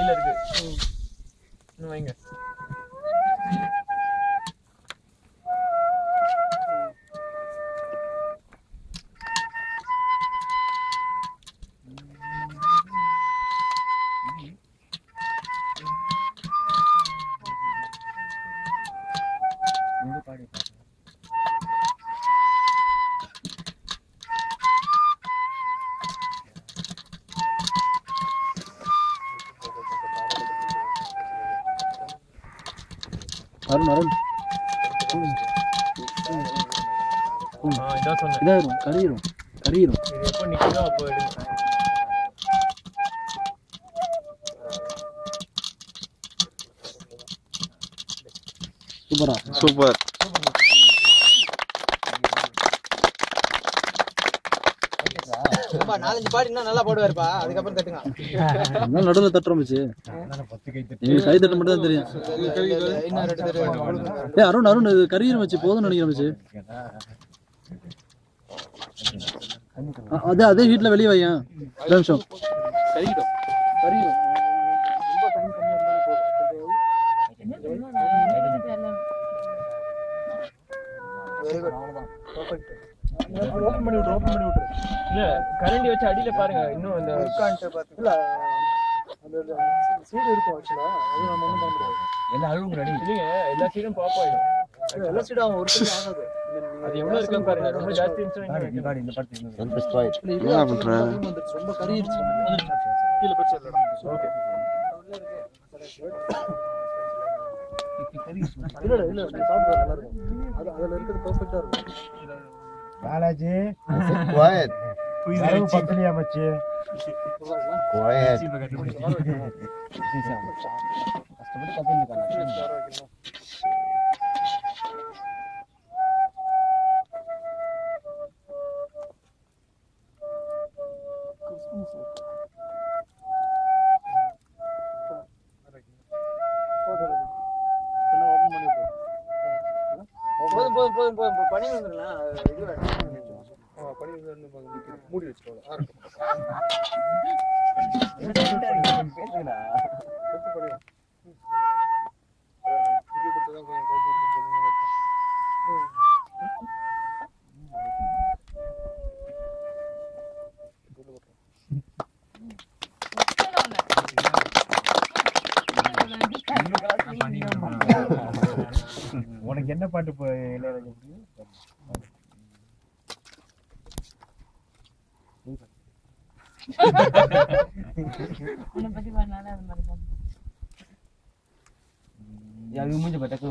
அடியில இருக்கு. இன்னும் வைங்க. அருண் அருண் இதான் சொன்னேன். இதாயிரும் கரியிரும் கரியிரும். இது எப்போ நிற்குதோ அப்போ எடுங்க. சூப்பரா சூப்பர். நாலஞ்சு பாட்டு இன்னும் நல்லா போடுவாருப்பா. அதுக்கப்புறம் தட்டுங்க. நடுவில் தட்டுறோம்ச்சு. கை தட்ட மட்டும் தான் தெரியும். அருண் அருண் இது கரியிரும் வச்சு போதும்னு நினைக்கிறேன். அதே அதே ஹீட்ல வெளியே வையா நிமிஷம். கரியிடும் கரியிடும். ரொம்ப டைம் கம்மியா இருந்தாலும் போதும். Very good. பர்ஃபெக்ட். ஓபன் பண்ணி விட்டு ஓபன் பண்ணி விட்டு. இல்ல கரண்டி வச்சு அடியில பாருங்க. இன்னும் அந்த உட்கார்ந்து பாத்தீங்களா அந்த சீடு இருக்கும் ஆக்சுவலா. அது நம்ம ஒண்ணும் பண்ண முடியாது. எல்லா அழுவும் ரெடி இல்லைங்க. எல்லா சீடும் பாப் ஆயிடும். எல்லா சீடும் அவன் ஒரு சீடு ஆகாது. அது எவ்வளவு இருக்குன்னு பாருங்க. ரொம்ப ஜாஸ்தி இருந்துச்சுன்னா இந்த படத்துல என்ன பண்ற? ரொம்ப கரியிருச்சு. கீழே போய் சொல்லலாம். ஓகே. இல்ல இல்ல நீ சாப்பிடு நல்லா இருக்கும். அது அதுல இருக்குது பெர்ஃபெக்ட்டா இருக்கும். பாலாஜி Quiet. யாரும் பத்தலையா மச்சி? Quiet. கஷ்டப்பட்டு கத்திருக்காங்க. போதும் போதும் போதும் போதும் பனி வந்துடலாம். இது பனி வந்து மூடி வச்சுக்கோங்க. உனக்கு என்ன பாட்டு மூஞ்சி பட்டக்கு